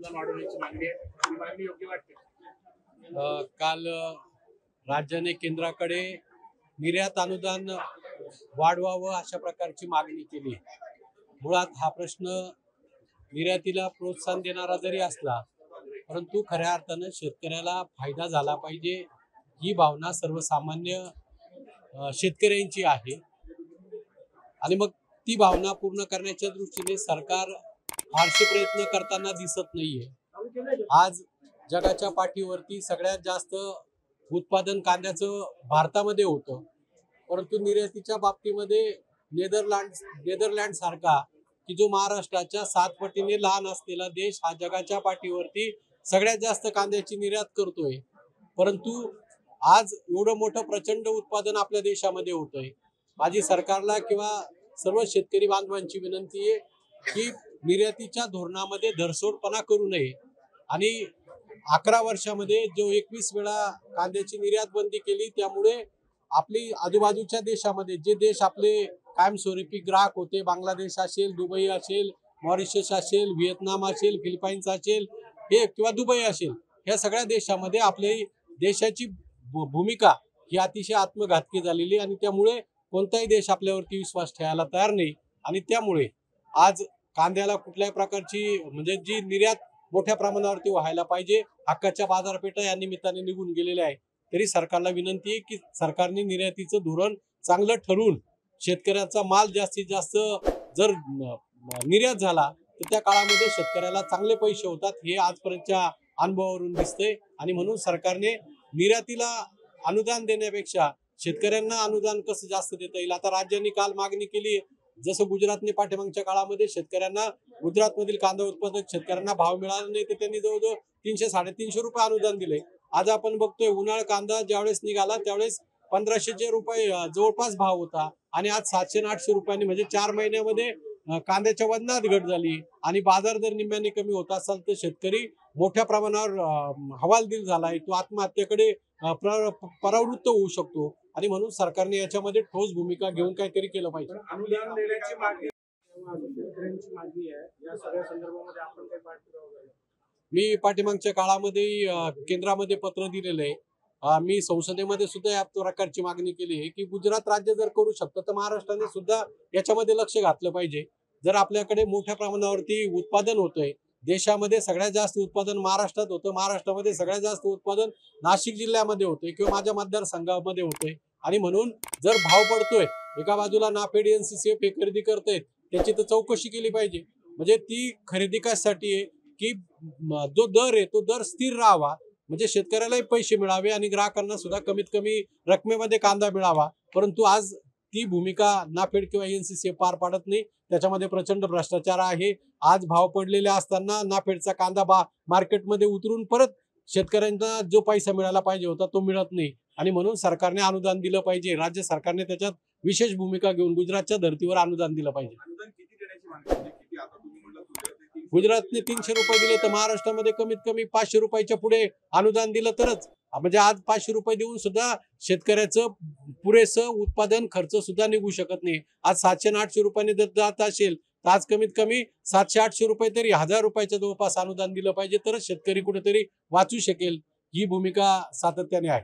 अनुदान वाढवण्याची मागणी आहे, ही मागणी योग्य वाटते? काल राज्याने केंद्राकडे निर्यात अनुदान वाढवावं अशा प्रकारची मागणी केली। मुळात हा प्रश्न निर्यातीला प्रोत्साहन देणारा जरी असला, परंतु खऱ्या अर्थानं शेतकऱ्याला फायदा झाला पाहिजे ही भावना सर्वसामान्य शेतकऱ्यांची आहे। आणि मग ती भावना पूर्ण करण्याच्या दृष्टीने सरकार फारसे प्रयत्न करताना दिसत नाहीये। आज जगाच्या पाठीवरती सगळ्यात जास्त उत्पादन कांद्याचं भारतामध्ये होतं, परंतु निर्यातीच्या बाबतीमध्ये नेदरलँड सारखा की जो महाराष्ट्राच्या 7 पटीने लहान असलेला देश हा जगाच्या पाठीवरती सगळ्यात जास्त कांद्याची निर्यात करतोय। परंतु आज एवढं मोठं प्रचंड उत्पादन आपल्या देशामध्ये होतंय। माझी सरकारला किंवा सर्व शेतकरी बांधवांची विनंती आहे की निर्यातीच्या धोरणामध्ये धरसोडपणा करू नये आणि 11 वर्षामध्ये जो 21 वेळा कांद्याची निर्यात बंदी केली, त्यामुळे आपली आजूबाजूच्या देशामध्ये जे देश आपले कायमस्वरूपी ग्राहक होते, बांगलादेश असेल, दुबई असेल, मॉरिशस असेल, व्हिएतनाम असेल, फिलिपाईन्स असेल हे किंवा दुबई असेल, ह्या सगळ्या देशामध्ये आपल्या देशाची भूमिका ही अतिशय आत्मघातकी झालेली आणि त्यामुळे कोणताही देश आपल्यावरती विश्वास ठेवायला तयार नाही। आणि त्यामुळे आज कांद्याला कुठल्याही प्रकारची म्हणजे जी निर्यात मोठ्या प्रमाणावरती व्हायला पाहिजे, हक्काच्या बाजारपेठा या निमित्ताने निघून गेलेल्या आहे। तरी सरकारला विनंती आहे की सरकारने निर्यातीचं धोरण चांगलं ठरवून शेतकऱ्याचा माल जास्तीत जास्त जर निर्यात झाला तर त्या काळामध्ये शेतकऱ्याला चांगले पैसे होतात, हे आजपर्यंतच्या अनुभवावरून दिसतंय। आणि म्हणून सरकारने निर्यातीला अनुदान देण्यापेक्षा शेतकऱ्यांना अनुदान कसं जास्त देता येईल, आता राज्यांनी काल मागणी केली, जसं गुजरातने पाठीमागच्या काळामध्ये शेतकऱ्यांना गुजरातमधील कांदा उत्पादक शेतकऱ्यांना भाव मिळाला नाही तर त्यांनी जवळजवळ 300-350 रुपये अनुदान दिले। आज आपण बघतोय उन्हाळ कांदा ज्यावेळेस निघाला त्यावेळेस 1500 रुपये जवळपास भाव होता आणि आज 700-800 रुपयांनी म्हणजे 4 महिन्यामध्ये कांद्याच्या वजनात घट झाली आणि बाजार दर निम्म्याने कमी होत असेल तर शेतकरी मोठ्या प्रमाणावर हवालदिल झालाय, तो आत्महत्येकडे प्रवृत्त होऊ शकतो। आणि म्हणून सरकारने याच्यामध्ये ठोस भूमिका घेऊन काहीतरी केलं पाहिजे। अनुदान देण्याची मागणी शेतकऱ्यांची मागणी आहे, या सगळ्या संदर्भामध्ये आपण काही पाठपुरावा केला? मी पाठीमागच्या काळामध्ये केंद्रामध्ये पत्र दिलेलं आहे। मी संसदेमध्ये सुद्धा या प्रकारची मागणी केली आहे की गुजरात राज्य जर करू शकतं तर महाराष्ट्राने सुद्धा याच्यामध्ये लक्ष घातलं पाहिजे। जर आपल्याकडे मोठ्या प्रमाणावरती उत्पादन होतंय, देशामध्ये सगळ्यात जास्त उत्पादन महाराष्ट्रात होतं, महाराष्ट्रामध्ये सगळ्यात जास्त उत्पादन नाशिक जिल्ह्यामध्ये होतंय किंवा माझ्या मतदारसंघामध्ये होतंय, आणि म्हणून जर भाव पडतोय, एका बाजूला नाफेड NCCF हे खरेदी करतायत, त्याची तर चौकशी केली पाहिजे। म्हणजे ती खरेदी कशासाठी आहे की जो दर आहे तो दर स्थिर राहावा, म्हणजे शेतकऱ्यालाही पैसे मिळावे आणि ग्राहकांना सुद्धा कमीत कमी रकमेमध्ये कांदा मिळावा। परंतु आज ती भूमिका नाफेड किंवा NCCF पार पाडत नाही, त्याच्यामध्ये प्रचंड भ्रष्टाचार आहे। आज भाव पडलेले असताना नाफेडचा कांदा मार्केटमध्ये उतरून परत शेतकऱ्यांना जो पैसा मिळाला पाहिजे होता तो मिळत नाही, आणि म्हणून सरकारने अनुदान दिलं पाहिजे। राज्य सरकारने त्याच्यात विशेष भूमिका घेऊन गुजरातच्या धर्तीवर अनुदान दिलं पाहिजे। अनुदान किती देण्याची मागणी म्हणजे किती, आता तुम्ही म्हटलं गुजरातने 300 रुपये दिले तर महाराष्ट्रामध्ये कमीत कमी 500 रुपयाच्या पुढे अनुदान दिलं तरच, म्हणजे आज 500 रुपये देऊन सुद्धा शेतकऱ्याचं पुरेसं उत्पादन खर्च सुद्धा निघू शकत नाही। आज 700-800 रुपयांनी जर जात असेल तर आज कमीत कमी 700-800 रुपये तरी 1000 रुपयाच्या जवळपास अनुदान दिलं पाहिजे, तरच शेतकरी कुठेतरी वाचू शकेल। ही भूमिका सातत्याने आहे।